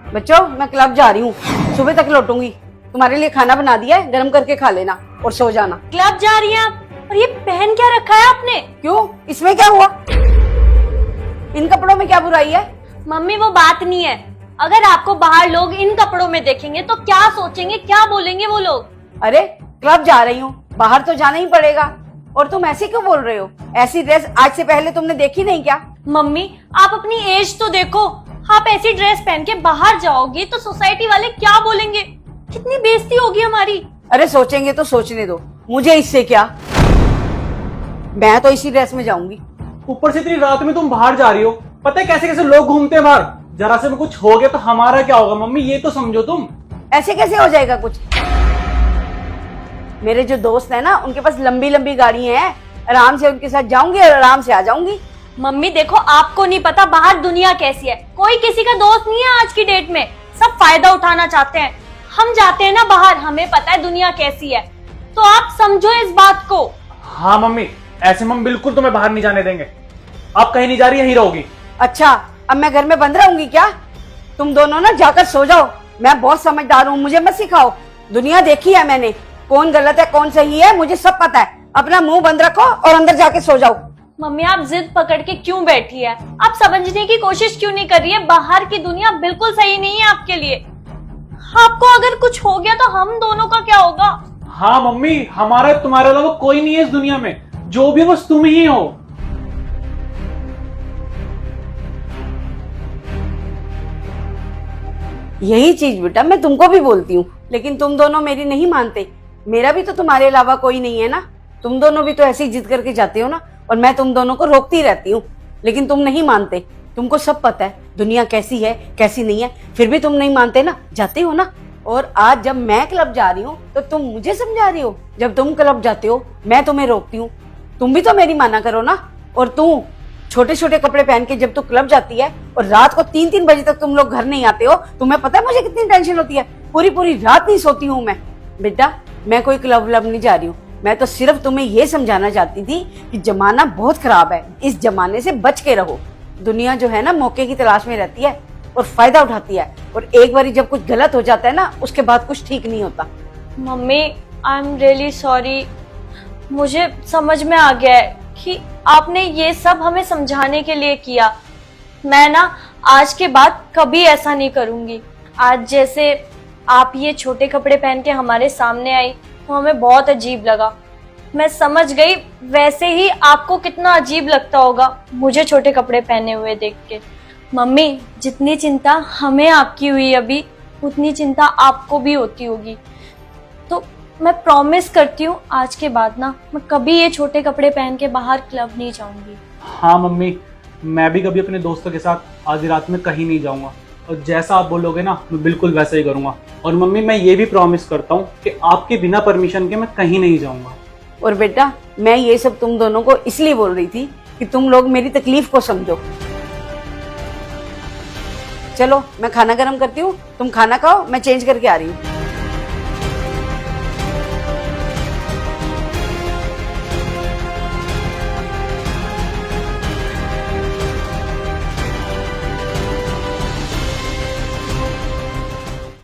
बच्चों मैं क्लब जा रही हूँ, सुबह तक लौटूंगी। तुम्हारे लिए खाना बना दिया है, गर्म करके खा लेना और सो जाना। क्लब जा रही हैं आप? और ये पहन क्या रखा है आपने? क्यों, इसमें क्या हुआ? इन कपड़ों में क्या बुराई है? मम्मी वो बात नहीं है। अगर आपको बाहर लोग इन कपड़ों में देखेंगे तो क्या सोचेंगे, क्या बोलेंगे वो लोग? अरे क्लब जा रही हूँ, बाहर तो जाना ही पड़ेगा। और तुम ऐसे क्यों बोल रहे हो? ऐसी ड्रेस आज से पहले तुमने देखी नहीं क्या? मम्मी आप अपनी एज तो देखो। आप ऐसी ड्रेस पहन के बाहर जाओगी तो सोसाइटी वाले क्या बोलेंगे? कितनी बेइज्जती होगी हमारी। अरे सोचेंगे तो सोचने दो, मुझे इससे क्या। मैं तो इसी ड्रेस में जाऊंगी। ऊपर से इतनी रात में तुम बाहर जा रही हो, पता है कैसे कैसे लोग घूमते हैं बाहर। जरा से में कुछ हो गया तो हमारा क्या होगा मम्मी, ये तो समझो तुम। ऐसे कैसे हो जाएगा कुछ? मेरे जो दोस्त है ना, उनके पास लंबी लंबी गाड़ी है, आराम से उनके साथ जाऊंगी और आराम से आ जाऊंगी। मम्मी देखो, आपको नहीं पता बाहर दुनिया कैसी है। कोई किसी का दोस्त नहीं है आज की डेट में, सब फायदा उठाना चाहते हैं। हम जाते हैं ना बाहर, हमें पता है दुनिया कैसी है, तो आप समझो इस बात को। हाँ मम्मी, ऐसे में हम बिल्कुल तुम्हें बाहर नहीं जाने देंगे। आप कहीं नहीं जा रही, यहीं रहोगी। अच्छा, अब मैं घर में बंद रहूंगी क्या? तुम दोनों ना जाकर सो जाओ। मैं बहुत समझदार हूँ, मुझे मत सिखाओ। दुनिया देखी है मैंने, कौन गलत है कौन सही है मुझे सब पता है। अपना मुंह बंद रखो और अंदर जाके सो जाओ। मम्मी आप जिद पकड़ के क्यों बैठी है? आप समझने की कोशिश क्यों नहीं कर रही है? बाहर की दुनिया बिल्कुल सही नहीं है आपके लिए। आपको अगर कुछ हो गया तो हम दोनों का क्या होगा? हाँ मम्मी, हमारा तुम्हारे अलावा कोई नहीं है इस दुनिया में, जो भी बस तुम ही हो। यही चीज बेटा मैं तुमको भी बोलती हूँ, लेकिन तुम दोनों मेरी नहीं मानते। मेरा भी तो तुम्हारे अलावा कोई नहीं है ना। तुम दोनों भी तो ऐसे ही जिद करके जाते हो ना, और मैं तुम दोनों को रोकती रहती हूँ, लेकिन तुम नहीं मानते। तुमको सब पता है दुनिया कैसी है कैसी नहीं है, फिर भी तुम नहीं मानते ना, जाते हो ना। और आज जब मैं क्लब जा रही हूँ तो तुम मुझे समझा रही हो। जब तुम क्लब जाते हो मैं तुम्हें रोकती हूँ, तुम भी तो मेरी माना करो ना। और तू छोटे छोटे कपड़े पहन के जब तू क्लब जाती है और रात को 3-3 बजे तक तुम लोग घर नहीं आते हो, तुम्हें पता है मुझे कितनी टेंशन होती है। पूरी पूरी रात नहीं सोती हूँ मैं। बेटा मैं कोई क्लब व्लब नहीं जा रही हूँ, मैं तो सिर्फ तुम्हें ये समझाना चाहती थी कि जमाना बहुत खराब है, इस जमाने से बच के रहो। दुनिया जो है ना मौके की तलाश में रहती है और फायदा उठाती है, और एक बार जब कुछ गलत हो जाता है ना उसके बाद कुछ ठीक नहीं होता। Mummy I am really sorry. मुझे समझ में आ गया है कि आपने ये सब हमें समझाने के लिए किया। मैं ना आज के बाद कभी ऐसा नहीं करूंगी। आज जैसे आप ये छोटे कपड़े पहन के हमारे सामने आई तो हमें बहुत अजीब लगा। मैं समझ गई वैसे ही आपको कितना अजीब लगता होगा मुझे छोटे कपड़े पहने हुए देख के। मम्मी जितनी चिंता हमें आपकी हुई अभी, उतनी चिंता आपको भी होती होगी। तो मैं प्रॉमिस करती हूँ आज के बाद ना मैं कभी ये छोटे कपड़े पहन के बाहर क्लब नहीं जाऊंगी। हाँ मम्मी, मैं भी कभी अपने दोस्तों के साथ आधी रात में कहीं नहीं जाऊंगा, और जैसा आप बोलोगे ना मैं बिल्कुल वैसा ही करूंगा। और मम्मी मैं ये भी प्रॉमिस करता हूँ कि आपके बिना परमिशन के मैं कहीं नहीं जाऊंगा। और बेटा मैं ये सब तुम दोनों को इसलिए बोल रही थी कि तुम लोग मेरी तकलीफ को समझो। चलो मैं खाना गर्म करती हूँ, तुम खाना खाओ, मैं चेंज करके आ रही हूँ।